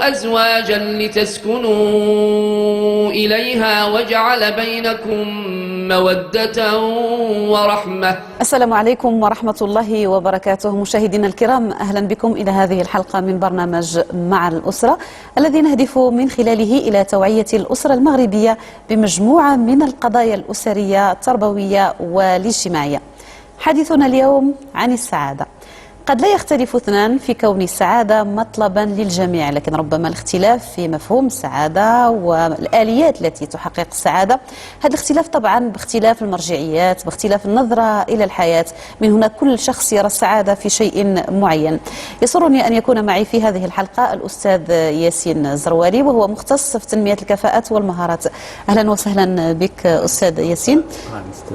أزواجا لتسكنوا إليها وجعل بينكم مودة ورحمة. السلام عليكم ورحمة الله وبركاته. مشاهدينا الكرام، أهلا بكم إلى هذه الحلقة من برنامج مع الأسرة، الذي نهدف من خلاله إلى توعية الأسرة المغربية بمجموعة من القضايا الأسرية التربوية والاجتماعية. حديثنا اليوم عن السعادة. قد لا يختلف اثنان في كون السعادة مطلبا للجميع، لكن ربما الاختلاف في مفهوم السعادة والآليات التي تحقق السعادة. هذا الاختلاف طبعا باختلاف المرجعيات، باختلاف النظرة إلى الحياة. من هنا كل شخص يرى السعادة في شيء معين. يسرني أن يكون معي في هذه الحلقة الأستاذ ياسين زروالي، وهو مختص في تنمية الكفاءات والمهارات. أهلا وسهلا بك أستاذ ياسين،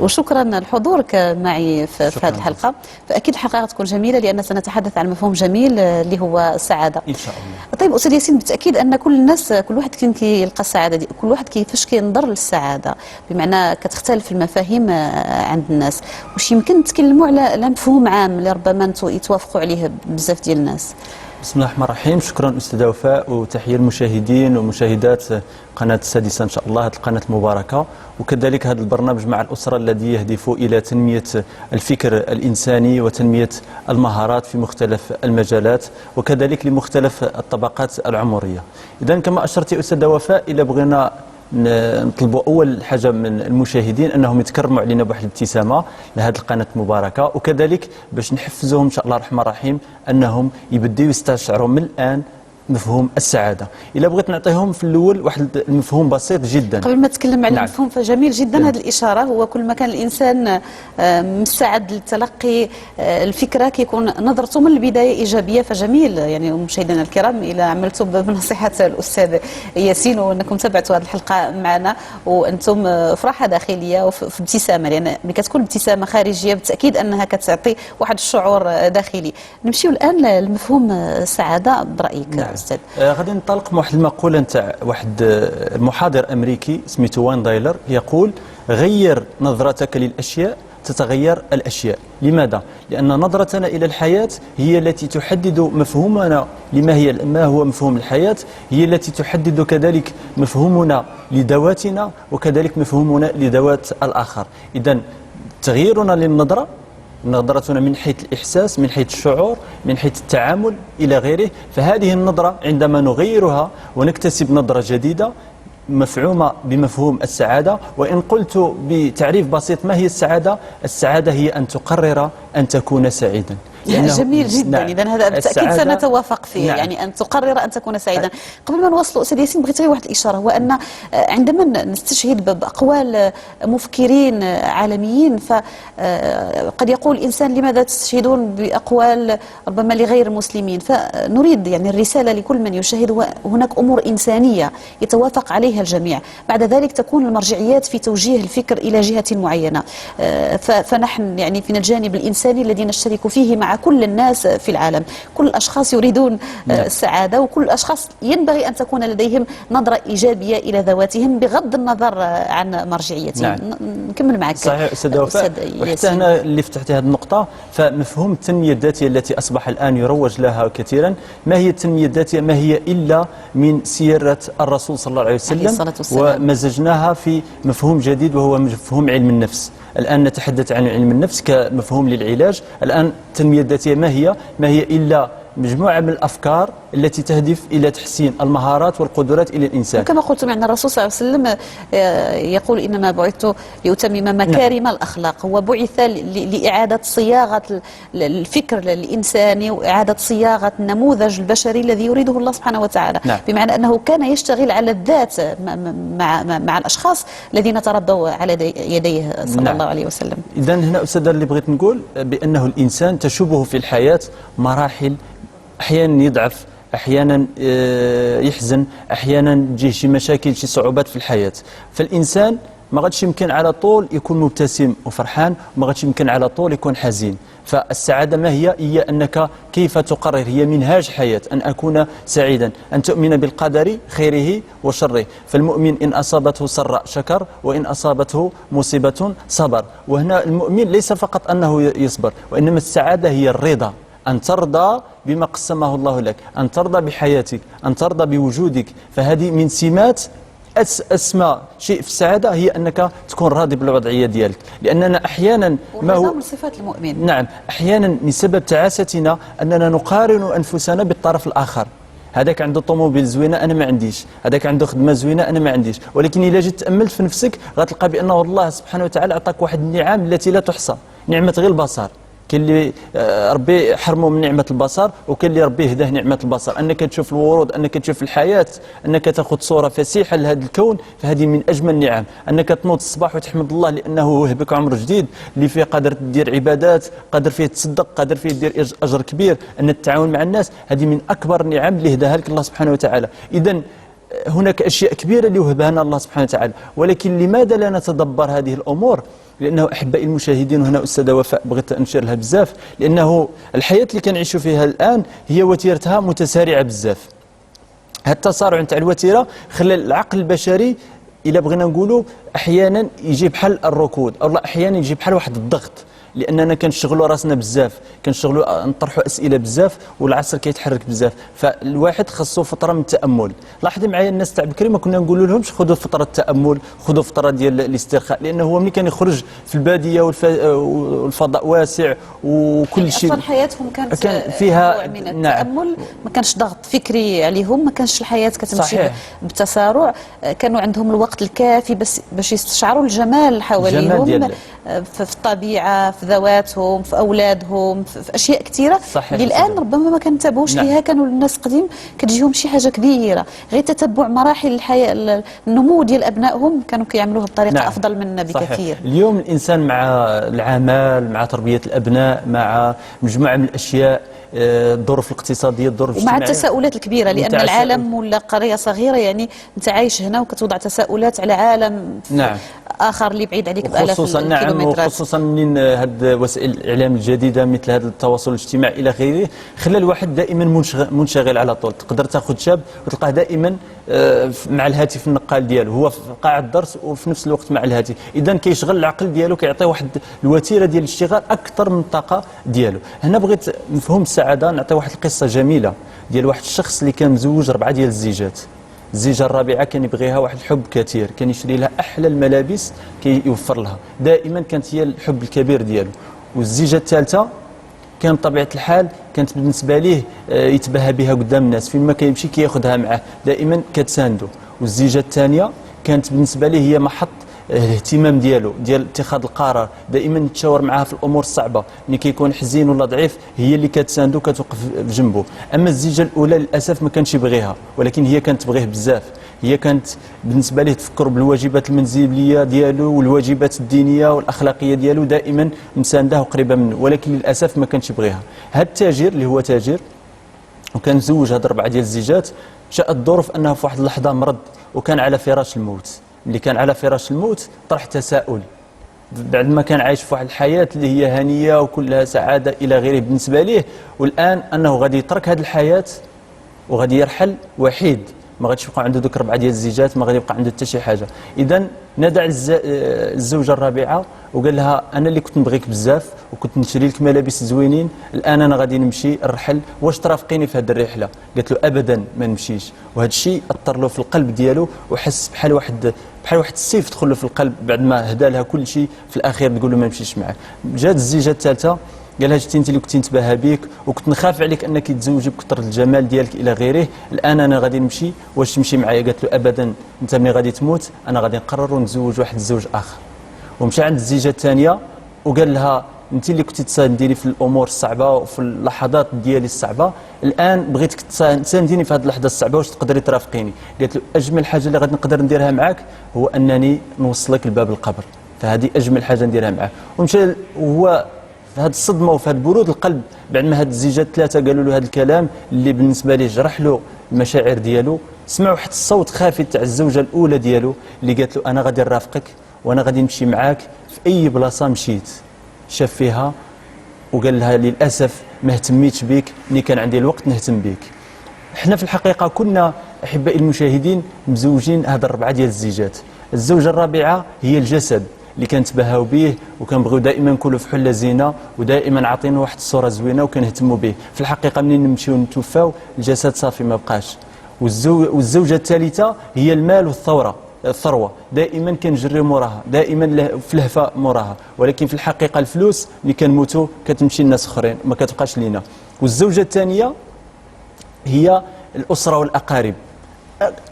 وشكرا لحضورك معي في هذه الحلقة. فأكيد الحلقة تكون جميلة لأن سنتحدث عن مفهوم جميل اللي هو السعادة إن شاء الله. طيب أستاذ ياسين، بالتأكيد أن كل الناس، كل واحد كيلقى السعادة دي، كل واحد كيفاش كينظر للسعادة، بمعنى كتختلف المفاهيم عند الناس. واش يمكن نتكلموا على مفهوم عام اللي ربما انتم يتوافقوا عليه بزاف ديال الناس؟ بسم الله الرحمن الرحيم. شكرا أستاذة وفاء، وتحية المشاهدين ومشاهدات قناة السادسة إن شاء الله، هذه القناة المباركة، وكذلك هذا البرنامج مع الأسرة الذي يهدف إلى تنمية الفكر الإنساني وتنمية المهارات في مختلف المجالات، وكذلك لمختلف الطبقات العمرية. إذن كما أشرت أستاذة وفاء، إلى بغينا نطلبوا أول حاجة من المشاهدين أنهم يتكرموا علينا بواحد الابتسامة لهذه القناة المباركة، وكذلك باش نحفزهم إن شاء الله الرحمن الرحيم أنهم يبدأوا يستشعروا من الآن مفهوم السعادة. إلا بغيت نعطيهم في الأول واحد المفهوم بسيط جدا قبل ما تكلم على المفهوم، فجميل جدا هذه الإشارة. هو كل ما كان الإنسان مستعد لتلقي الفكرة كيكون نظرته من البداية إيجابية، فجميل. يعني مشاهدينا الكرام، إلى عملتم بنصيحة الأستاذ ياسين وأنكم تابعتوا هذه الحلقة معنا وأنتم في راحة داخلية وفي ابتسامة، لأن ملي كتكون ابتسامة خارجية بالتأكيد أنها كتعطي واحد الشعور داخلي. نمشيو الآن لمفهوم السعادة برأيك. غادي ننطلق من واحد المقولة نتاع واحد المحاضر أمريكي سميتو وين دايلر، يقول: غير نظرتك للأشياء تتغير الأشياء. لماذا؟ لأن نظرتنا إلى الحياة هي التي تحدد مفهومنا ما هو مفهوم الحياة، هي التي تحدد كذلك مفهومنا لذواتنا وكذلك مفهومنا لذوات الآخر. إذن تغييرنا للنظرة، نظرتنا من حيث الإحساس، من حيث الشعور، من حيث التعامل إلى غيره، فهذه النظرة عندما نغيرها ونكتسب نظرة جديدة مفعومة بمفهوم السعادة. وإن قلت بتعريف بسيط ما هي السعادة؟ السعادة هي أن تقرر أن تكون سعيدا. جميل جدا. نعم. إذن هذا بالتأكيد سنتوافق فيه. نعم. يعني أن تقرر أن تكون سعيدا. قبل ما نوصل أستاذ ياسين، بغيت غير واحد الإشارة، هو أن عندما نستشهد بأقوال مفكرين عالميين، فقد يقول الإنسان: لماذا تستشهدون بأقوال ربما لغير المسلمين؟ فنريد يعني الرسالة لكل من يشاهد: هناك أمور إنسانية يتوافق عليها الجميع، بعد ذلك تكون المرجعيات في توجيه الفكر إلى جهة معينة. فنحن يعني في الجانب الإنساني الذي نشترك فيه مع كل الناس في العالم. كل الأشخاص يريدون السعادة، وكل الأشخاص ينبغي أن تكون لديهم نظرة إيجابية إلى ذواتهم بغض النظر عن مرجعيتهم. نعم. نكمل معك. صحيح أستاذ وفاء. وحتى هنا اللي فتحتي هذه النقطة، فمفهوم التنمية الذاتية التي أصبح الآن يروج لها كثيرا، ما هي التنمية الذاتية؟ ما هي إلا من سيرة الرسول صلى الله عليه وسلم، ومزجناها في مفهوم جديد وهو مفهوم علم النفس. الآن نتحدث عن علم النفس كمفهوم للعلاج. الآن التنمية الذاتية ما هي إلا مجموعة من الأفكار التي تهدف إلى تحسين المهارات والقدرات إلى الإنسان. كما قلت أن الرسول صلى الله عليه وسلم يقول: إنما بعثت لأتمم مكارم الأخلاق. هو بعث لإعادة صياغة الفكر الإنساني وإعادة صياغة النموذج البشري الذي يريده الله سبحانه وتعالى. نعم. بمعنى أنه كان يشتغل على الذات مع الأشخاص الذين تربوا على يديه صلى الله عليه وسلم. إذن هنا أستاذ اللي بغيت نقول بأنه الإنسان تشوبه في الحياة مراحل، أحيانا يضعف، أحيانا يحزن، أحيانا تجيه شي مشاكل، شي صعوبات في الحياة. فالإنسان ما غادش يمكن على طول يكون مبتسم وفرحان، وما غادش يمكن على طول يكون حزين. فالسعادة ما هي أنك كيف تقرر، هي منهاج حياة، أن أكون سعيدا، أن تؤمن بالقدر خيره وشره. فالمؤمن إن أصابته سراء شكر، وإن أصابته مصيبة صبر. وهنا المؤمن ليس فقط أنه يصبر، وإنما السعادة هي الرضا. أن ترضى بما قسمه الله لك، أن ترضى بحياتك، أن ترضى بوجودك. فهذه من سمات أسمى شيء في السعادة، هي أنك تكون راضي بالوضعية ديالك. لأننا أحيانا ما هو من صفات المؤمن. نعم، أحيانا بسبب تعاستنا أننا نقارن أنفسنا بالطرف الآخر. هذاك عنده طوموبيل زوينه انا ما عنديش، هذاك عنده خدمه زوينه انا ما عنديش. ولكن الا جيت تاملت في نفسك غتلقى بانه الله سبحانه وتعالى اعطاك واحد النعم التي لا تحصى. نعمه غير البصر، كاين اللي ربي حرمه من نعمه البصر، وكاين اللي ربي هداه نعمه البصر. انك تشوف الورود، انك تشوف الحياه، انك تاخذ صوره فسيحه لهذا الكون، فهذه من اجمل النعم. انك تنوض الصباح وتحمد الله لانه وهبك عمر جديد اللي فيه قادر تدير عبادات، قادر فيه تصدق، قادر فيه دير اجر كبير، ان التعاون مع الناس، هذه من اكبر النعم اللي هداها لك الله سبحانه وتعالى. اذا هناك اشياء كبيره اللي وهبها لنا الله سبحانه وتعالى، ولكن لماذا لا نتدبر هذه الامور؟ لانه احبائي المشاهدين، وهنا استاذه وفاء بغيت نشير لها بزاف، لانه الحياه اللي كنعيشوا فيها الان هي وتيرتها متسارعه بزاف. هذا التسارع نتاع الوتيره خلى العقل البشري الا بغينا نقولوا احيانا يجي بحال الركود، او احيانا يجي بحال واحد الضغط، لاننا كنشغلوا راسنا بزاف، كنشغلوا نطرحوا اسئله بزاف، والعصر كيتحرك بزاف. فالواحد خاصو فتره من التامل. لاحظي معايا الناس تاع بكري ما كنا نقولوا لهمش خذوا فتره التامل، خذوا فتره ديال الاسترخاء، لانه هو ملي كان يخرج في الباديه والفضاء واسع وكل شيء، اصلا حياتهم كان فيها نوع من التامل. ما كانش ضغط فكري عليهم، ما كانش الحياه كتمشي صحيح بتسارع. كانوا عندهم الوقت الكافي باش يستشعروا الجمال حواليهم، في الطبيعه، في ذواتهم، في اولادهم، في اشياء كثيره اللي الان ربما ما كنتبهوش ليها. كانوا الناس القديم كتجيهم شي حاجه كبيره، غير تتبع مراحل الحياه، النمو ديال ابنائهم كانوا كيعملوها بطريقه افضل منا بكثير. اليوم الانسان مع العمل، مع تربيه الابناء، مع مجموعه من الاشياء، الظروف الاقتصاديه، الظروف الاجتماعيه، ومع التساؤلات الكبيره، لان العالم ولا قريه صغيره. يعني انت عايش هنا وكتوضع تساؤلات على عالم اخر اللي بعيد عليك بالاف الكيلومترات. وخصوصا من هاد وسائل الاعلام الجديده مثل هذا التواصل الاجتماعي الى اخره، خلى الواحد دائما منشغل على طول. تقدر تاخذ شاب وتلقاه دائما مع الهاتف النقال ديالو، هو في قاعه الدرس وفي نفس الوقت مع الهاتف. اذا كيشغل العقل ديالو، كيعطيه واحد الوتيره ديال الاشتغال اكثر من الطاقه ديالو. هنا بغيت نفهم السعاده، نعطي واحد القصه جميله ديال واحد الشخص اللي كان مزوج 4 ديال الزيجات. الزيجه الرابعه كان يبغيها واحد الحب كثير، كان يشري لها احلى الملابس كيوفر لها، دائما كانت هي الحب الكبير ديالو. والزيجه الثالثه كان بطبيعه الحال كانت بالنسبه ليه يتباهى بها قدام الناس، فين ما كيمشي كياخذها معاه، دائما كتساندو. والزيجه الثانيه كانت بالنسبه ليه هي محط الاهتمام ديالو، ديال اتخاذ القرار، دائما تشاور معاه في الامور الصعبه، ملي كيكون حزين ولا ضعيف هي اللي كتساندو، كتوقف بجنبه. اما الزيجه الاولى للاسف ما كانش يبغيها، ولكن هي كانت تبغيه بزاف. هي كانت بالنسبه ليه تفكر بالواجبات المنزليه ديالو والواجبات الدينيه والاخلاقيه ديالو، دائما مسانده وقريبه منه، ولكن للاسف ما كانش يبغيها. هذا التاجر اللي هو تاجر وكان مزوج هاد 4 ديال الزيجات، جاءت الظروف انه في واحد اللحظه مرض وكان على فراش الموت. اللي كان على فراش الموت طرح تساؤل، بعد ما كان عايش في واحد الحياه اللي هي هنيه وكلها سعاده الى غيره بالنسبه ليه، والان انه غادي يترك هذه الحياه وغادي يرحل وحيد، ما غاديش يبقى عنده دوك 4 ديال الزيجات، ما غادي يبقى عنده حتى شي حاجه. اذا نادى الزوجه الرابعه وقال لها انا اللي كنت نبغيك بزاف وكنت نشري لك ملابس زوينين، الان انا غادي نمشي نرحل، واش ترافقيني في هذه الرحله؟ قالت له ابدا ما نمشيش. وهذا الشيء اثر له في القلب ديالو، وحس بحال واحد السيف دخل له في القلب بعد ما هدى لها كل شيء، في الاخير تقول له ما نمشيش معك. جات الزيجه الثالثه قال لها شتي انت اللي كنت نتباهى بك وكنت نخاف عليك انك تزوجي بكثره الجمال ديالك الى غيره، الان انا غادي نمشي، واش تمشي معايا؟ قالت له ابدا، انت ملي غادي تموت انا غادي نقرر ونتزوج واحد الزوج اخر. ومشى عند الزيجه الثانيه وقال لها انت اللي كنتي تسانديني في الامور الصعبه وفي اللحظات ديالي الصعبه، الان بغيتك تسانديني في هذه اللحظه الصعبه، واش تقدري ترافقيني؟ قالت له اجمل حاجه اللي غادي نقدر نديرها معاك هو انني نوصلك لباب القبر، فهذه اجمل حاجه نديرها معاك. ومشى هو في هذه الصدمه وفي هذا برود القلب بعد ما هاد الزيجات الثلاثه قالوا له هذا الكلام اللي بالنسبه ليه جرح له المشاعر ديالو، سمع واحد الصوت خافت تاع الزوجه الاولى ديالو اللي قالت له انا غادي نرافقك وانا غادي نمشي معاك في اي بلاصه مشيت. شاف فيها وقال لها للاسف ما اهتميتش بك، ملي كان عندي الوقت نهتم بك. احنا في الحقيقه كنا احبائي المشاهدين مزوجين هاد 4 ديال الزيجات. الزوجه الرابعه هي الجسد اللي كنتباهاو به وكنبغيو دائما نكونوا في حله زينه ودائما عاطين واحد الصوره زوينه وكنهتموا به. في الحقيقه منين نمشيو نتوفاو الجسد صافي ما بقاش. والزوجه الثالثه هي المال الثروه دائما كنجريو موراها، دائما في لهفه موراها، ولكن في الحقيقه الفلوس اللي كنموتوا كتمشي لناس اخرين ما كتبقاش لينا. والزوجه الثانيه هي الاسره والاقارب،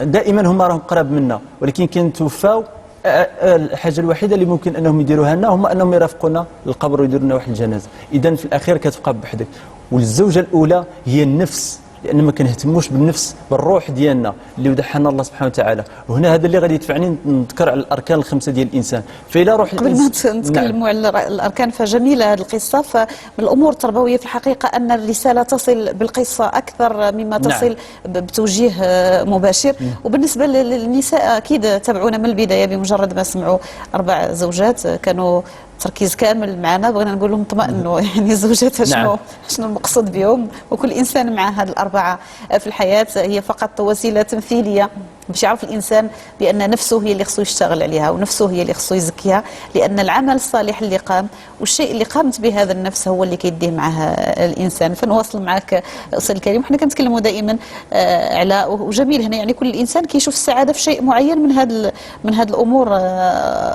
دائما هما راهم قراب منا ولكن كنتوفاو الحاجه الوحيده اللي ممكن انهم يديروها لنا هما انهم يرافقونا للقبر ويديروا لنا واحد الجنازه. اذا في الاخير كتبقى بوحدك. والزوجه الاولى هي النفس، لان ما كنهتموش بالنفس بالروح ديالنا اللي ودحنا الله سبحانه وتعالى. وهنا هذا اللي غادي يدفعني نذكر على الاركان الخمسه ديال الانسان. فإلى روح قبل ما نتكلموا على الاركان فجميله هذه القصه. فمن الامور التربويه في الحقيقه ان الرساله تصل بالقصه اكثر مما تصل بتوجيه مباشر. وبالنسبه للنساء اكيد تابعونا من البدايه، بمجرد ما سمعوا 4 زوجات كانوا تركيز كامل معنا، بغينا نقول لهم اطمئنوا يعني الزوجات شنو المقصود بهم، وكل انسان مع هذه الاربعه في الحياه هي فقط وسيله تمثيليه باش يعرف الانسان بان نفسه هي اللي خصو يشتغل عليها ونفسه هي اللي خصو يزكيها، لان العمل الصالح اللي قام والشيء اللي قامت به هذا النفس هو اللي كيديه معها الانسان. فنواصل معك استاذ الكريم. وحنا كنتكلموا دائما على وجميل هنا يعني كل انسان كيشوف السعاده في شيء معين من هذه الامور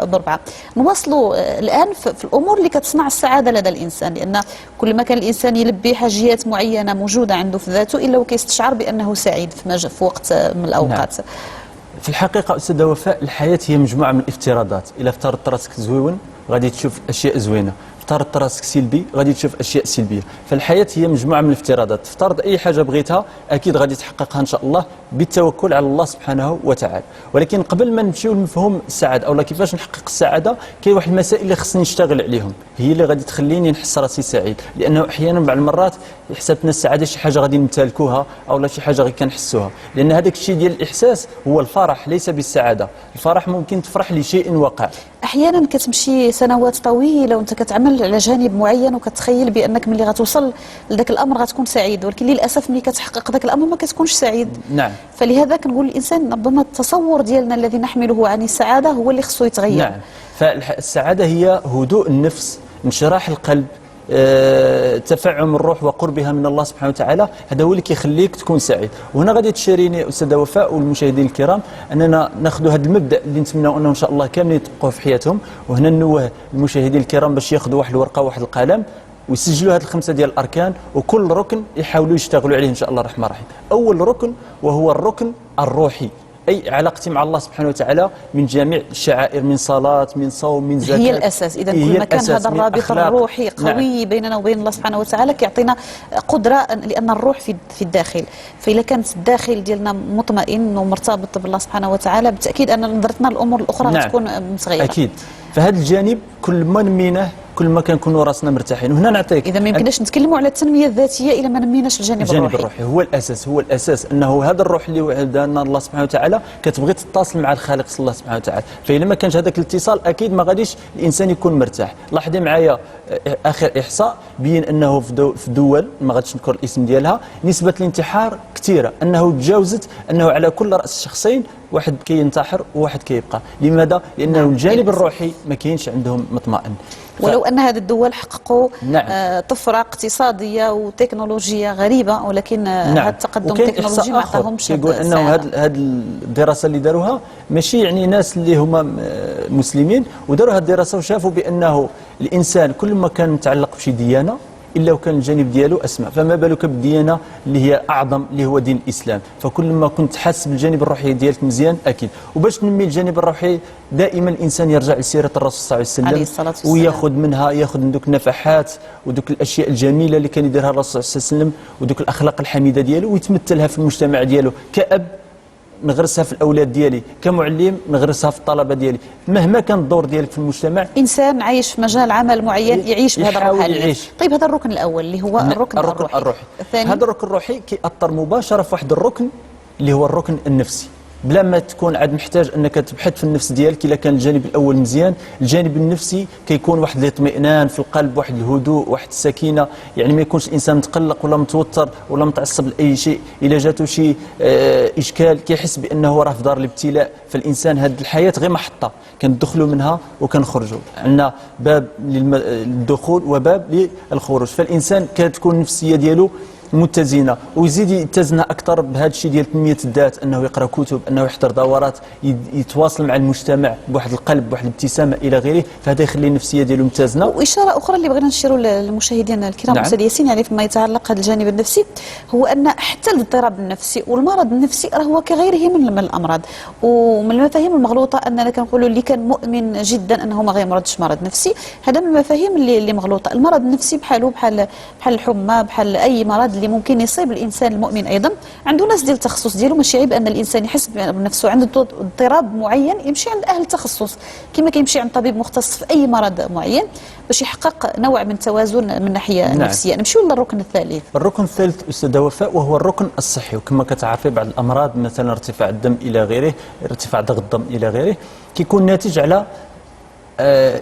ب4. نواصلوا الان في الامور اللي كتصنع السعاده لدى الانسان، لان كل ما كان الانسان يلبي حاجيات معينه موجوده عنده في ذاته الا وكيستشعر بانه سعيد في وقت من الاوقات. في الحقيقه استاذه وفاء الحياه هي مجموعه من الافتراضات. الا افترضت راسك زوين غادي تشوف اشياء زوينه، افترضت راسك سلبي غادي تشوف اشياء سلبيه. فالحياه هي مجموعه من الافتراضات، تفترض اي حاجه بغيتها اكيد غادي تحققها ان شاء الله بالتوكل على الله سبحانه وتعالى. ولكن قبل ما نمشيو لمفهوم السعاده او كيفاش نحقق السعاده، كاين واحد المسائل اللي خصني نشتغل عليهم، هي اللي غادي تخليني نحس راسي سعيد. لانه احيانا بعض المرات حسبتنا السعاده شي حاجه غادي نمتلكوها او شي حاجه غادي كنحسوها، لان هذاك الشيء ديال الاحساس هو الفرح ليس بالسعاده. الفرح ممكن تفرح لشيء وقع. احيانا كتمشي سنوات طويله وانت كتعمل على جانب معين وكتخيل بانك ملي غتوصل لذاك الامر غتكون سعيد، ولكن للاسف ملي كتحقق ذاك الامر ما كتكونش سعيد. نعم. فلهذا كنقول الانسان ربما التصور ديالنا الذي نحمله عن السعاده هو اللي خصو يتغير. نعم. فالسعاده هي هدوء النفس، انشراح القلب، تفعم الروح وقربها من الله سبحانه وتعالى، هذا هو اللي كيخليك تكون سعيد. وهنا غادي تشاريني استاذه وفاء والمشاهدين الكرام اننا ناخذوا هذا المبدا اللي نتمنوا انه ان شاء الله كاملين يطبقوه في حياتهم. وهنا نوه المشاهدين الكرام باش ياخذوا واحد الورقه وواحد القلم ويسجلوا هذه ال5 ديال الاركان، وكل ركن يحاولوا يشتغلوا عليه ان شاء الله الرحمن الرحيم. اول ركن وهو الركن الروحي، أي علاقتي مع الله سبحانه وتعالى من جميع الشعائر، من صلاة، من صوم، من زكاة، هي الأساس. إذا كل ما كان هذا الرابط الروحي قوي بيننا وبين الله سبحانه وتعالى كيعطينا قدرة، لأن الروح في الداخل. فإذا كانت الداخل ديالنا مطمئن ومرتبط بالله سبحانه وتعالى بالتأكيد أن نظرتنا للأمور الأخرى غتكون متغيرة. أكيد. فهذا الجانب كل ما نميناه كل ما كنكونوا راسنا مرتاحين. وهنا نعطيك اذا ما يمكنناش نتكلموا على التنميه الذاتيه الا ما نميناش الجانب الروحي. هو الاساس انه هذا الروح اللي وعدنا الله سبحانه وتعالى كتبغي تتصل مع الخالق الله سبحانه وتعالى. فإذا ما كانش هذاك الاتصال اكيد ما غاديش الانسان يكون مرتاح. لاحظي معايا اخر احصاء بين انه في دول ما غاديش نذكر الاسم ديالها نسبه الانتحار كثيره، انه تجاوزت انه على كل راس شخصين واحد كينتحر وواحد كيبقى. لماذا؟ لانه الجانب الروحي ما كاينش عندهم مطمئن. ولو ان هذه الدول حققوا طفره اقتصاديه وتكنولوجيه غريبه، ولكن هذا التقدم التكنولوجي ما عطاهمش. يقول انه هذه الدراسه اللي داروها ماشي يعني ناس اللي هما مسلمين، وداروا هذه الدراسه وشافوا بانه الانسان كل ما كان متعلق بشي ديانه الا وكان الجانب ديالو اسمى، فما بالك بالديانه اللي هي اعظم اللي هو دين الاسلام. فكل ما كنت حاس بالجانب الروحي ديالك مزيان اكيد. وباش تنمي الجانب الروحي دائما الانسان يرجع لسيره الرسول صلى الله عليه وسلم وياخذ منها، ياخذ من دوك النفحات ودوك الاشياء الجميله اللي كان يديرها الرسول صلى الله عليه وسلم ودوك الاخلاق الحميده ديالو، ويتمثلها في المجتمع ديالو. كأب نغرسها في الاولاد ديالي، كمعلم نغرسها في الطلبه ديالي، مهما كان الدور ديالك في المجتمع. انسان عايش في مجال عمل معين يعيش بهذا الروحانيه. طيب هذا الركن الاول اللي هو الركن الروحي. الثاني هذا الركن الروحي كيأثر مباشره في واحد الركن اللي هو الركن النفسي. بلا ما تكون عاد محتاج انك تبحث في النفس ديالك. الا كان الجانب الاول مزيان، الجانب النفسي كيكون واحد الاطمئنان في القلب، واحد الهدوء، واحد السكينه، يعني ما يكونش الانسان متقلق ولا متوتر ولا متعصب لاي شيء. الا جاته شي اشكال كيحس بانه راه في دار الابتلاء. فالانسان هذه الحياه غير محطه كندخلوا منها وكنخرجوا، عندنا باب للدخول وباب للخروج. فالانسان كتكون النفسيه ديالو متزنه، ويزيد يتزنها اكثر بهذا الشيء ديال تنميه الذات، انه يقرا كتب، انه يحضر دورات، يتواصل مع المجتمع بواحد القلب، بواحد الابتسامه الى غيره. فهذا يخلي النفسيه ديالو متزنه. واشاره اخرى اللي بغينا نشيروا للمشاهدين الكرام نعم. استاذ ياسين، يعني فيما يتعلق هذا الجانب النفسي، هو ان حتى الاضطراب النفسي والمرض النفسي راه هو كغيره من الامراض. ومن المفاهيم المغلوطه اننا كنقولوا اللي كان مؤمن جدا انه ما غيمرضش مرض نفسي، هذا من المفاهيم اللي مغلوطه. المرض النفسي بحال الحمى، بحال اي مرض اللي ممكن يصيب الانسان المؤمن ايضا. عنده ناس ديال التخصص ديالو، ماشي عيب ان الانسان يحس بنفسه عنده اضطراب معين يمشي عند اهل التخصص، كما كيمشي عند طبيب مختص في اي مرض معين باش يحقق نوع من توازن من الناحيه النفسيه. نمشيو للركن الثالث. الركن الثالث استاذ وفاء وهو الركن الصحي. وكما كتعرفي بعض الامراض مثلا ارتفاع الدم الى غيره، ارتفاع ضغط الدم الى غيره، كيكون ناتج على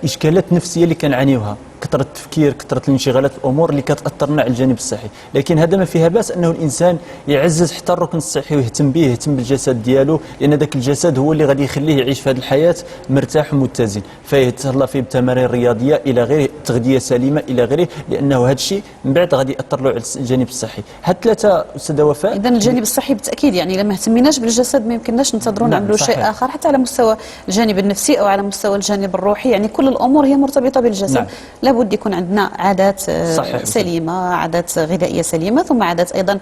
اشكالات نفسيه اللي كنعانيوها، كثره التفكير، كثره الانشغالات، الامور اللي كتاثرنا على الجانب الصحي. لكن هذا ما فيها باس انه الانسان يعزز حتى الركن الصحي ويهتم به، يهتم بالجسد ديالو، لان ذاك الجسد هو اللي غادي يخليه يعيش في هذه الحياه مرتاح ومتزن. فيتهلا فيه بتمارين رياضيه الى غيره، تغذيه سليمه الى غيره، لانه هذا الشيء من بعد غادي ياثر له على الجانب الصحي. هاد ثلاثه استاذ وفاء. اذا الجانب الصحي بالتاكيد، يعني لما اهتميناش بالجسد ما يمكنناش ننتظروا نعملوا شيء اخر، حتى على مستوى الجانب النفسي او على مستوى الجانب الروحي. يعني كل الامور هي مرتبطه بالجسد. نعم. لابد يكون عندنا عادات سليمه، عادات غذائيه سليمه، ثم عادات ايضا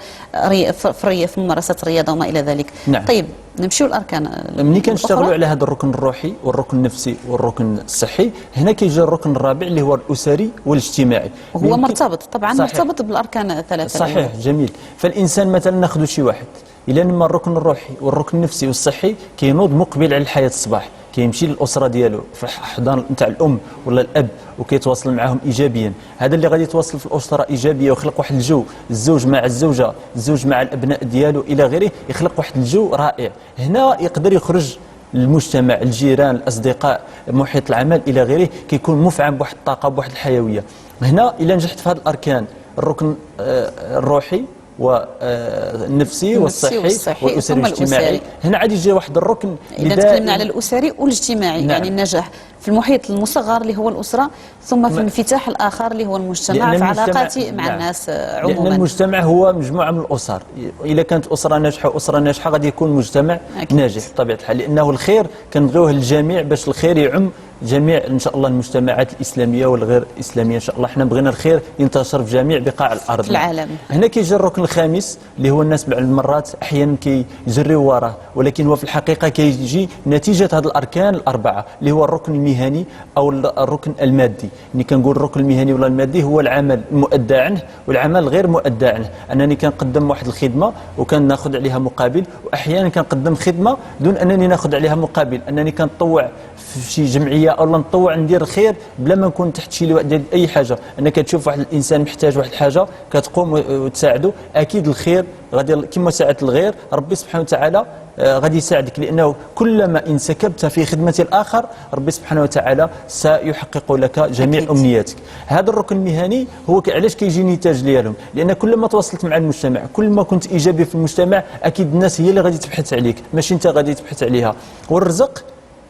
فريه في ممارسه الرياضه وما الى ذلك. نعم. طيب نمشيو الاركان. ملي كنشتغلوا على هذا الركن الروحي والركن النفسي والركن الصحي، هنا كيجي الركن الرابع اللي هو الاسري والاجتماعي، وهو مرتبط طبعا. صحيح. مرتبط بالاركان الثلاثه. صحيح، جميل. فالانسان مثلا ناخذ شي واحد الى نما الركن الروحي والركن النفسي والصحي كينوض مقبل على الحياه الصباح، كيمشي للاسره ديالو في حضان نتاع الام ولا الاب وكيتواصل معهم ايجابيا. هذا اللي غادي يتواصل في الاسره ايجابيه ويخلق واحد الجو، الزوج مع الزوجه، الزوج مع الابناء ديالو الى غيره، يخلق واحد الجو رائع. هنا يقدر يخرج المجتمع، الجيران، الاصدقاء، محيط العمل الى غيره، كيكون مفعم بواحد الطاقه، بواحد الحيويه. هنا الا نجحت في هذه الاركان، الركن الروحي والنفسي والصحي والاسري والاجتماعي، هنا عاد يجي واحد الركن. اذا تكلمنا على الاسري والاجتماعي، نعم. يعني النجاح في المحيط المصغر اللي هو الاسره، ثم في الانفتاح الاخر اللي هو المجتمع، في علاقاتي مع الناس عموما. لان المجتمع هو مجموعه من الاسر، اذا كانت اسره ناجحه واسره ناجحه غادي يكون مجتمع ناجح بطبيعه الحال، لانه الخير كنبغيوه للجميع باش الخير يعم جميع ان شاء الله المجتمعات الاسلاميه والغير اسلاميه. ان شاء الله حنا بغينا الخير ينتشر في جميع بقاع الارض في العالم. هنا كيجي الركن الخامس اللي هو الناس بعض المرات احيانا كيجريو وراه، ولكن هو في الحقيقه كيجي نتيجه هذه الاركان الاربعه، اللي هو الركن المهني او الركن المادي. ملي كنقول الركن المهني ولا المادي هو العمل المؤدى عنه والعمل غير مؤدى عنه. انني كنقدم واحد الخدمه وكناخذ عليها مقابل، واحيانا كنقدم خدمه دون انني ناخذ عليها مقابل، انني كنطوع في شي جمعيه او نطوع ندير الخير بلا ما نكون تحت شي لواء ديال اي حاجه. انك تشوف واحد الانسان محتاج واحد الحاجه كتقوم وتساعده، اكيد الخير غادي كما ساعدت الغير ربي سبحانه وتعالى غادي يساعدك، لانه كلما انسكبت في خدمه الاخر ربي سبحانه وتعالى سيحقق لك جميع أكيد. امنياتك. هذا الركن المهني هو علاش كيجي نتاج ديالهم، لان كلما تواصلت مع المجتمع، كل ما كنت ايجابي في المجتمع، اكيد الناس هي اللي غادي تبحث عليك ماشي انت غادي تبحث عليها. والرزق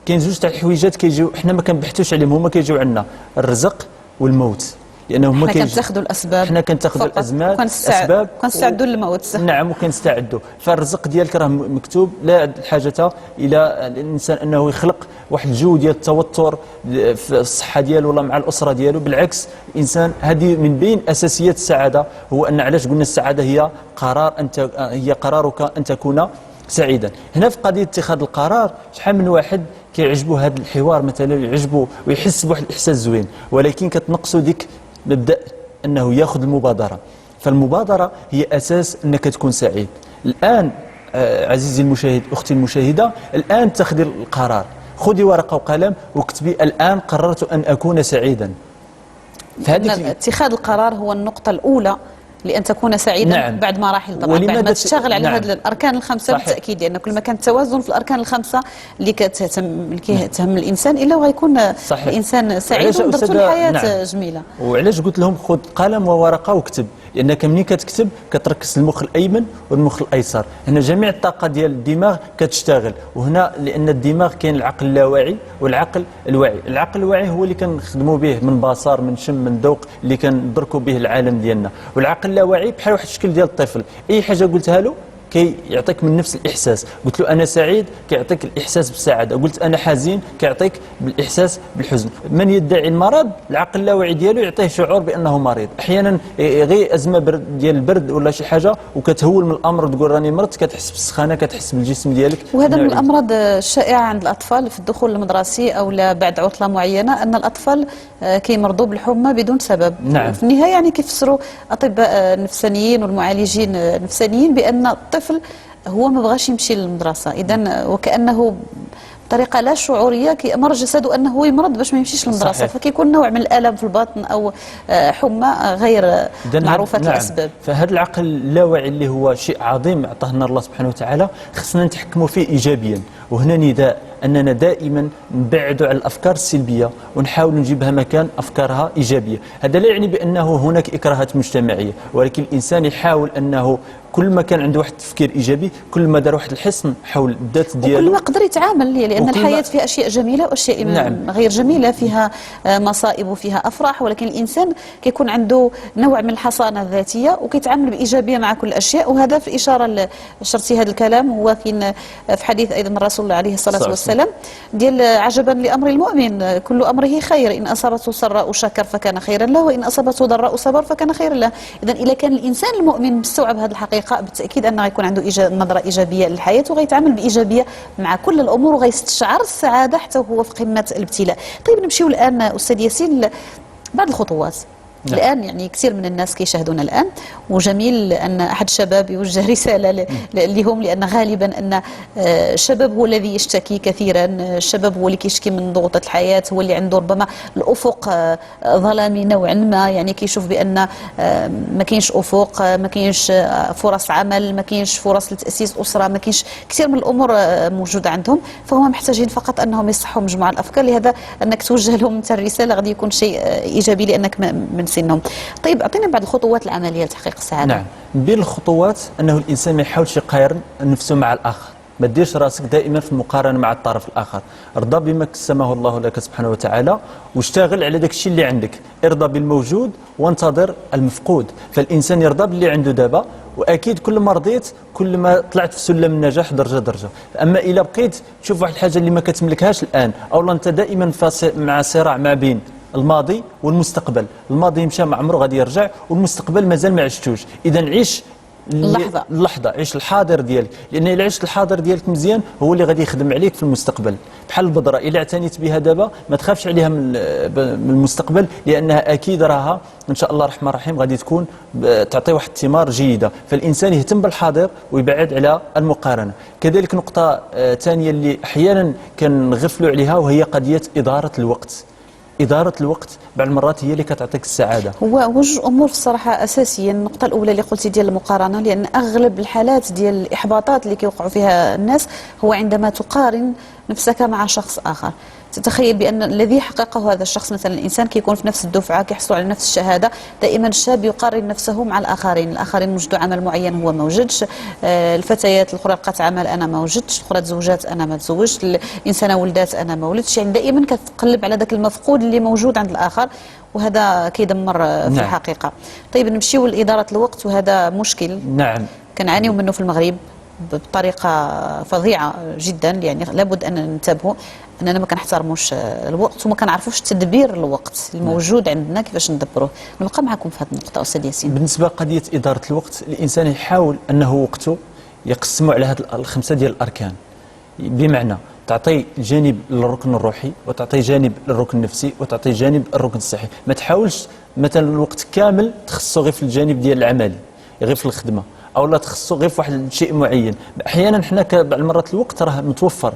كاين جوج تاع الحويجات كيجيو حنا ما كنبحثوش عليهم، هما كيجيو عندنا، الرزق والموت، لانه هما كنتاخذوا الاسباب، حنا كنتاخذوا الاسباب وكنستعدوا للموت. نعم وكنستعدوا. فالرزق ديالك راه مكتوب، لا الحاجه الى الانسان انه يخلق واحد الجو ديال التوتر في الصحه ديالو ولا مع الاسره ديالو. بالعكس الانسان هذه من بين اساسيات السعاده، هو ان علاش قلنا السعاده هي قرار هي قرارك ان تكون سعيدا. هنا في قضيه اتخاذ القرار، شحال من واحد كيعجبه هذا الحوار مثلا، يعجبه ويحس بواحد الاحساس زوين، ولكن كتنقصوا ديك مبدا انه ياخذ المبادره. فالمبادره هي اساس انك تكون سعيد. الان عزيزي المشاهد، اختي المشاهده، الان تاخذي القرار، خذي ورقه وقلم واكتبي الان قررت ان اكون سعيدا. اتخاذ القرار هو النقطه الاولى لأن تكون سعيدا نعم. بعد مراحل طبعا، بعد ما تشتغل على هذه الأركان الخمسة. صحيح. بالتأكيد لأن كل ما كان التوازن في الأركان الخمسة اللي كتهم الإنسان إلا وغيكون الإنسان سعيد ودرتو الحياة جميلة. وعلاش قلت لهم خذ قلم وورقة واكتب، لأنك ملي كتكتب كتركز المخ الأيمن والمخ الأيسر، هنا جميع الطاقة ديال الدماغ كتشتغل، وهنا لأن الدماغ كاين العقل اللاواعي والعقل الواعي. العقل الواعي هو اللي كنخدموا به من بصر من شم من ذوق اللي كندركوا به العالم ديالنا، والعقل اللاواعي بحال واحد الشكل ديال الطفل، أي حاجة قلتها له كيعطيك من نفس الإحساس. قلت له أنا سعيد كيعطيك الإحساس بالسعادة، قلت أنا حزين كيعطيك بالإحساس بالحزن. من يدعي المرض العقل اللاواعي ديالو يعطيه شعور بأنه مريض. أحيانا غير أزمة ديال البرد ولا شي حاجة وكتهول من الأمر وتقول راني مرضت، كتحس بالسخانة كتحس بالجسم ديالك. وهذا من الأمراض الشائعة عند الأطفال في الدخول المدرسي أو لا بعد عطلة معينة، أن الأطفال كيمرضوا بالحمى بدون سبب. نعم. في النهاية يعني كيفسروا أطباء النفسانيين والمعالجين النفسانيين بأن الطفل هو ما بغاش يمشي للمدرسة، إذن وكأنه بطريقة لا شعورية كيأمر جسده أنه يمرض باش ما يمشيش للمدرسة. صحيح. فكيكون نوع من الألم في الباطن أو حمى غير معروفة الأسباب. فهذا العقل اللاواعي اللي هو شيء عظيم عطاه لنا الله سبحانه وتعالى خصنا نتحكموا فيه إيجابيا. وهنا نداء أننا دائما نبعدوا على الأفكار السلبية ونحاول نجيبها مكان أفكارها إيجابية. هذا لا يعني بأنه هناك إكراهات مجتمعية، ولكن الإنسان يحاول أنه كل ما كان عنده واحد التفكير ايجابي، كل ما دار واحد الحصن حول الذات ديالو، وكل ما قدر يتعامل، لان الحياه فيها اشياء جميله واشياء نعم. غير جميله، فيها مصائب وفيها افراح، ولكن الانسان كيكون عنده نوع من الحصانه الذاتيه وكيتعامل بايجابيه مع كل الاشياء. وهذا في اشاره لشرطي هذا الكلام هو كاين في حديث ايضا من الرسول عليه الصلاه والسلام ديال عجبا لامر المؤمن كل امره خير، ان اصابته سراء شكر فكان خيرا له، وان اصابته ضراء صبر فكان خيرا له. اذا اذا كان الانسان المؤمن مستوعب هذه الحقيقه بالتاكيد انه غيكون عنده نظره ايجابيه للحياه وغيتعامل بايجابيه مع كل الامور وغيستشعر السعاده حتى وهو في قمه الابتلاء. طيب نمشيو الان استاذ ياسين بعض الخطوات. نعم. الآن يعني كثير من الناس كيشاهدونا الآن، وجميل أن أحد الشباب يوجه رسالة لهم، لأن غالبا أن الشباب هو الذي يشتكي كثيرا، الشباب هو اللي كيشكي من ضغوطات الحياة، هو اللي عنده ربما الأفق ظلامي نوعا ما، يعني كيشوف بأن ما كاينش أفق، ما كاينش فرص عمل، ما كاينش فرص لتأسيس أسرة، ما كاينش كثير من الأمور موجودة عندهم، فهم محتاجين فقط أنهم يصحوا مجموعة الأفكار. لهذا أنك توجه لهم انت الرسالة غادي يكون شيء إيجابي لأنك من سنهم. طيب اعطينا بعض الخطوات العمليه لتحقيق السعاده. نعم، بين الخطوات انه الانسان ما يحاولش يقارن نفسه مع الاخر، ما ديرش راسك دائما في المقارنه مع الطرف الاخر، ارضى بما قسمه الله لك سبحانه وتعالى واشتغل على داك الشيء اللي عندك، ارضى بالموجود وانتظر المفقود. فالانسان يرضى باللي عنده دابا، واكيد كل ما رضيت كل ما طلعت في سلم النجاح درجه درجه. اما الا بقيت تشوف واحد الحاجه اللي ما كتملكهاش الان، او انت دائما مع صراع ما بين الماضي والمستقبل، الماضي مشى ما عمره غادي يرجع، والمستقبل مازال ما عشتوش. اذا عيش اللحظه، عيش الحاضر ديالك، لان الا عشت الحاضر ديالك مزيان هو اللي غادي يخدم عليك في المستقبل. بحال البذره الا اعتنيت بها دابا ما تخافش عليها من المستقبل، لانها اكيد راها ان شاء الله الرحمن الرحيم غادي تكون تعطي واحد الثمار جيده. فالانسان يهتم بالحاضر ويبعد على المقارنه. كذلك نقطه ثانيه اللي احيانا كنغفلوا عليها وهي قضيه اداره الوقت. إدارة الوقت بعض المرات هي اللي كتعطيك السعادة. هو وجه أمور في الصراحة أساسية. النقطة الأولى اللي قلتي ديال المقارنة، لأن أغلب الحالات ديال الإحباطات اللي كيوقعوا فيها الناس هو عندما تقارن نفسك مع شخص آخر. تتخيل بأن الذي حققه هذا الشخص، مثلا الإنسان كيكون في نفس الدفعة كيحصلوا على نفس الشهادة، دائما الشاب يقارن نفسه مع الآخرين وجدوا عمل معين هو ما وجدش، الفتيات الأخرى لقات عمل أنا ما وجدتش، الأخرى تزوجات أنا ما تزوجتش، الإنسانة ولدات أنا ما ولدتش، يعني دائما كتقلب على ذاك المفقود اللي موجود عند الآخر، وهذا كيدمر في الحقيقة. طيب نمشيو لإدارة الوقت، وهذا مشكل نعم كنعانيو منه في المغرب بطريقة فظيعة جدا، يعني لابد أن ننتبهوا أننا ما كنحترموش الوقت وما كنعرفوش تدبير الوقت الموجود عندنا كيفاش ندبروه. نبقى معكم في هذه النقطة أستاذ ياسين. بالنسبة لقضية إدارة الوقت، الإنسان يحاول أنه وقته يقسمه على هذه الخمسة ديال الأركان، بمعنى تعطي جانب للركن الروحي، وتعطي جانب للركن النفسي، وتعطي جانب الركن الصحي. ما تحاولش مثلا الوقت كامل تخصصه غير في الجانب ديال العملي، غير في الخدمة، او لا تخصصه غير في واحد الشيء معين. احيانا حنا بعض المرات الوقت راه متوفر،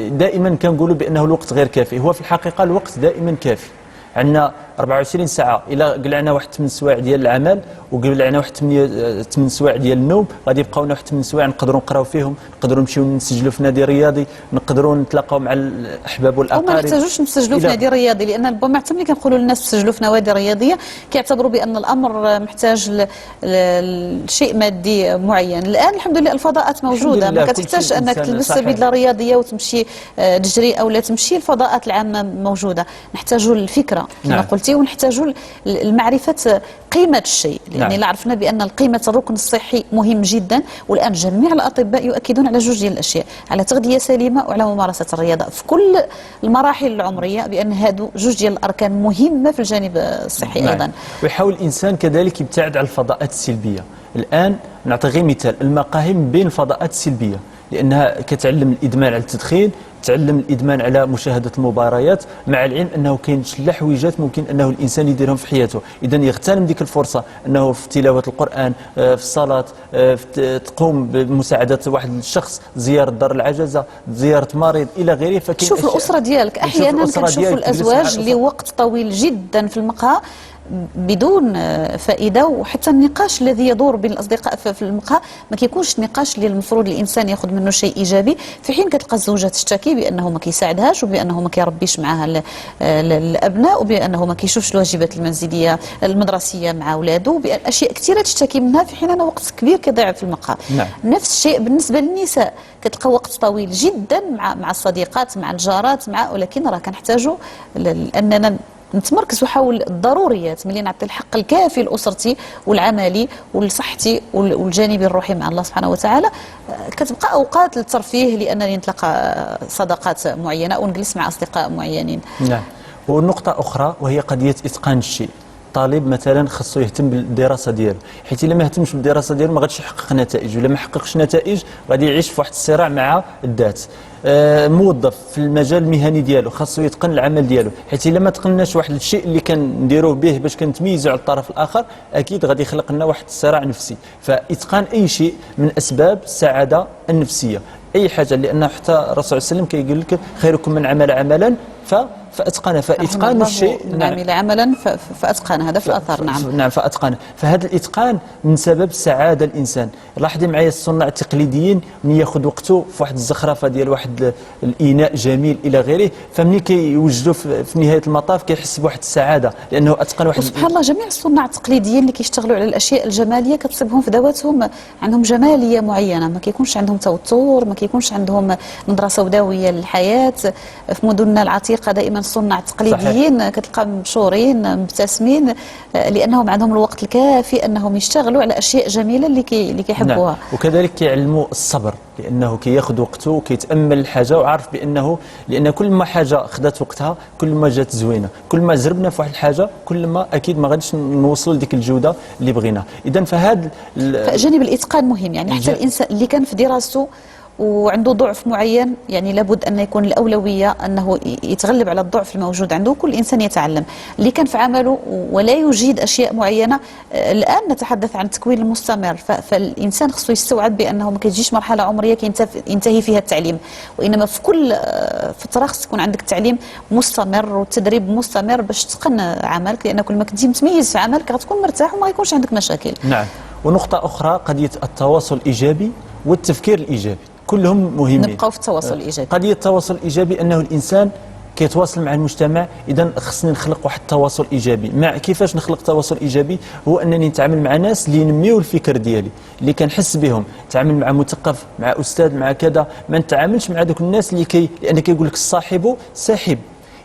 دائما كنقولوا بانه الوقت غير كافي، هو في الحقيقه الوقت دائما كافي. عندنا 24 ساعه الا قلعنا واحد 8 سوايع ديال العمل وقلعنا واحد 8 سوايع ديال النوم، غادي يبقاونا واحد 8 سوايع نقدروا نقراو فيهم، نقدروا نمشيو نسجلوا في نادي رياضي، نقدروا نتلاقاو مع الاحباب والاقارب. وما نحتاجوش نسجلوا في نادي رياضي، لان ربما حتى ملي كنقولوا للناس تسجلوا في نوادي رياضيه كيعتبروا بان الامر محتاج لشيء مادي معين. الان الحمد لله الفضاءات موجوده، ما كتحتاج انك تلبس بدله رياضيه وتمشي تجري او لا تمشي، الفضاءات العامه موجوده. نحتاجوا الفكره كما قلتي، ونحتاجوا المعرفه قيمه الشيء، يعني لا عرفنا بان القيمه الركن الصحي مهم جدا. والان جميع الاطباء يؤكدون على جوج ديال الاشياء، على تغذيه سليمه وعلى ممارسه الرياضه في كل المراحل العمريه، بان هادو جوج ديال الاركان مهمه في الجانب الصحي ايضا. ويحاول الانسان كذلك يبتعد عن الفضاءات السلبيه. الان نعطي غير مثال، المقاهي من بين الفضاءات السلبيه، لانها كتعلم الادمان على التدخين، تعلم الادمان على مشاهده المباريات، مع العلم انه كاين شله حويجات ممكن انه الانسان يديرهم في حياته. اذا يغتنم ديك الفرصه انه في تلاوه القران، في الصلاه، تقوم بمساعده واحد الشخص، زياره دار العجزه، زياره مريض الى غيره. فكاين شوف الاسره ديالك، احيانا كنشوفوا الازواج لوقت طويل جدا في المقهى بدون فائده، وحتى النقاش الذي يدور بين الاصدقاء في المقهى ما كيكونش نقاش اللي المفروض الانسان ياخذ منه شيء ايجابي، في حين كتلقى الزوجه تشتكي بانه ما كيساعدهاش، وبانه ما كيربيش معها الابناء، وبانه ما كيشوفش الواجبات المنزليه المدرسيه مع اولاده، اشياء كثيره تشتكي منها، في حين انه وقت كبير كيضيع في المقهى. نفس الشيء بالنسبه للنساء، كتلقى وقت طويل جدا مع الصديقات، مع الجارات، ولكن راه كنحتاجوا اننا نتمركزوا حول الضروريات. ملي نعطي الحق الكافي لاسرتي والعملي ولصحتي والجانب الروحي مع الله سبحانه وتعالى، كتبقى اوقات للترفيه، لانني نتلاقى صداقات معينه ونجلس مع اصدقاء معينين. نعم. ونقطه اخرى وهي قضيه اتقان الشيء. طالب مثلا خصو يهتم بالدراسه ديالو، حيت الا ما اهتمش بالدراسه ديالو ما غاديش يحقق نتائج، ولا ما حققش نتائج غادي يعيش في واحد الصراع مع الذات. موظف في المجال المهني ديالو خاصو يتقن العمل ديالو، حيت الا ما تقناش واحد الشيء اللي كنديروه به باش كنتميزوا على الطرف الاخر، اكيد غادي يخلق لنا واحد الصراع نفسي. فاتقان اي شيء من اسباب السعاده النفسيه، اي حاجه، لان حتى الرسول صلى الله عليه وسلم كيقول لك خيركم من عمل عملا فاتقنه. فاتقان الشيء، من عمل عملا فاتقنه، هذا في الاثر. نعم فاتقنه. فهذا الاتقان من سبب سعاده الانسان. لاحظي معايا الصناع التقليديين من ياخذ وقته في واحد الزخرفه ديال واحد الاناء جميل الى غيره، فمني كيوجدوا في نهايه المطاف كيحس بواحد السعاده لانه اتقن واحد. سبحان الله، جميع الصناع التقليديين اللي كيشتغلوا على الاشياء الجماليه كتصيبهم في ذواتهم عندهم جماليه معينه، ما كيكونش عندهم توتر، ما كيكونش عندهم نظره سوداويه للحياه. في مدننا العتيقه دائما الصناع التقليديين كتلقى مبشورين مبتسمين، لانهم عندهم الوقت الكافي انهم يشتغلوا على اشياء جميله اللي كيحبوها. نعم. وكذلك كيعلموا الصبر، لانه كياخذ وقته وكيتامل الحاجه وعارف بانه لان كل ما حاجه خدات وقتها كل ما جات زوينه، كل ما زربنا في واحد الحاجه كل ما اكيد ما غاديش نوصلوا لديك الجوده اللي بغينا. اذا فهذا جانب الاتقان مهم، يعني حتى الانسان اللي كان في دراسته وعنده ضعف معين، يعني لابد أن يكون الأولوية أنه يتغلب على الضعف الموجود عنده. كل إنسان يتعلم. اللي كان في عمله ولا يجيد أشياء معينة، الآن نتحدث عن التكوين المستمر، فالإنسان خصو يستوعب بأنه ما كتجيش مرحلة عمرية ينتهي فيها التعليم، وإنما في كل فترة خص يكون عندك تعليم مستمر والتدريب مستمر باش تتقن عملك، لأن كل ما كنتي متميز في عملك غتكون مرتاح وما يكونش عندك مشاكل. نعم. ونقطة أخرى قضية التواصل الإيجابي والتفكير الإيجابي، كلهم مهمين. نبقاو في التواصل الإيجابي. قضية التواصل الإيجابي أنه الإنسان كيتواصل مع المجتمع، إذا خصني نخلق واحد التواصل إيجابي. مع كيفاش نخلق تواصل إيجابي؟ هو أنني نتعامل مع ناس اللي ينميوا الفكر ديالي، اللي كنحس بهم، نتعامل مع مثقف، مع أستاذ، مع كذا. ما نتعاملش مع دوك الناس اللي لأن كيقول لك الصاحب ساحب.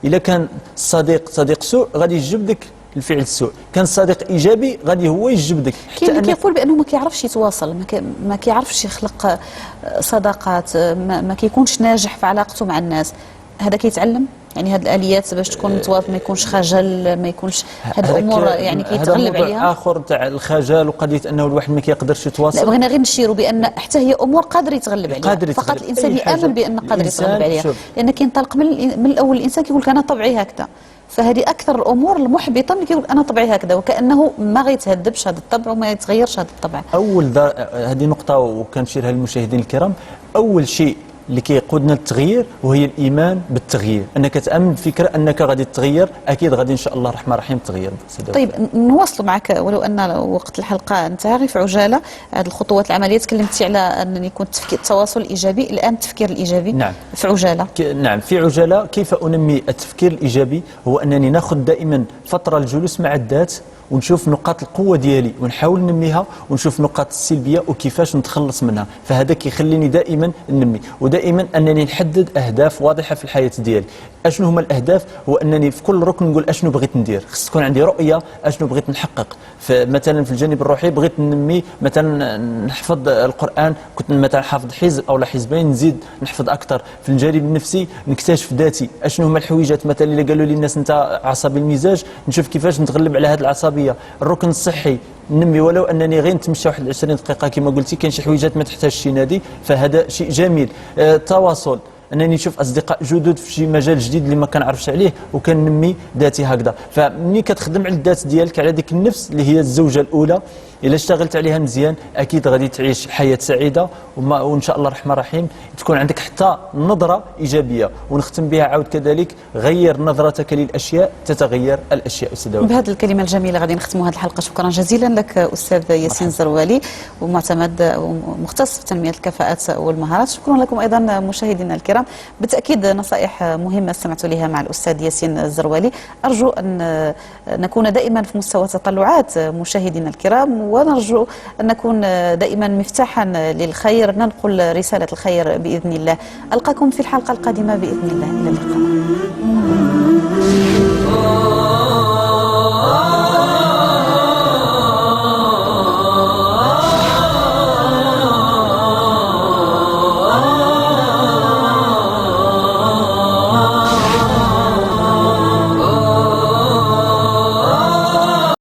إلا كان صديق سوء غادي يجيب لك الفعل السوء، كان صديق ايجابي غادي هو يجبدك. كاين اللي كيقول بانه ما كيعرفش يتواصل، ما كيعرفش يخلق صداقات، ما كيكونش ناجح في علاقته مع الناس. هذا كيتعلم، يعني هذه الاليات باش تكون متواصل، ما يكونش خجل، ما يكونش هذه الامور يعني كيتغلب عليها. هذا اخر تاع الخجل وقضيه انه الواحد ما كيقدرش يتواصل. لا، بغينا غير نشيروا بان حتى هي امور قادر يتغلب عليها، فقط الانسان يامن بان قادر يتغلب عليها، لان كينطلق من الاول الانسان كيقول لك انا طبعي هكذا. فهذه اكثر الامور المحبطه اللي كيقول انا طبعي هكذا، وكانه ما غيتهذبش هذا الطبع وما يتغيرش هذا الطبع. هذه نقطه وكنشيرها للمشاهدين الكرام. اول شيء اللي كيقودنا للتغيير، وهي الايمان بالتغيير، انك تامن بفكره انك غادي تتغير، اكيد غادي ان شاء الله الرحمن الرحيم تغير. طيب نواصل معك ولو ان وقت الحلقه انتهى، غير في عجاله هذه الخطوات العمليه تكلمتي على ان يكون التواصل الايجابي، الان التفكير الايجابي. نعم. في عجاله. نعم في عجاله. كيف انمي التفكير الايجابي؟ هو انني ناخذ دائما فتره الجلوس مع الذات ونشوف نقاط القوه ديالي ونحاول ننميها، ونشوف نقاط السلبيه وكيفاش نتخلص منها، فهذا كيخليني دائما ننمي، ودائما انني نحدد اهداف واضحه في الحياه ديالي. اشنو هما الاهداف؟ هو انني في كل ركن نقول اشنو بغيت ندير، خص تكون عندي رؤيه اشنو بغيت نحقق. فمثلا في الجانب الروحي بغيت ننمي مثلا نحفظ القران، كنت مثلا حافظ حزب او حزبين، نزيد نحفظ اكثر. في الجانب النفسي نكتشف ذاتي، اشنو هما الحويجات مثلا اللي قالوا لي الناس انت عصبي المزاج، نشوف كيفاش نتغلب على هذه العصبيه. الركن الصحي نمي، ولو انني غير نتمشى واحد 20 دقيقه كما قلتي، كاين شي حويجات ما تحتاجش نادي، فهذا شيء جميل. التواصل، انني نشوف اصدقاء جدد في شي مجال جديد اللي ما كنعرفش عليه وكنمي ذاتي هكذا. فمني كتخدم على الذات ديالك، على ديك النفس اللي هي الزوجه الاولى، الا اشتغلت عليها مزيان اكيد غادي تعيش حياه سعيده، وان شاء الله الرحمن الرحيم تكون عندك حتى نظره ايجابيه. ونختم بها عاود كذلك، غير نظرتك للاشياء تتغير الاشياء. استاذ بهذه الكلمه الجميله غادي نختموا هذه الحلقه. شكرا جزيلا لك استاذ ياسين الزروالي، ومعتمد ومختص في تنميه الكفاءات والمهارات. شكرا لكم ايضا مشاهدينا الكرام، بالتاكيد نصائح مهمه استمعتوا لها مع الاستاذ ياسين الزروالي. ارجو ان نكون دائما في مستوى تطلعات مشاهدينا الكرام، ونرجو أن نكون دائما مفتاحا للخير، ننقل رسالة الخير بإذن الله. ألقاكم في الحلقة القادمة بإذن الله، إلى اللقاء.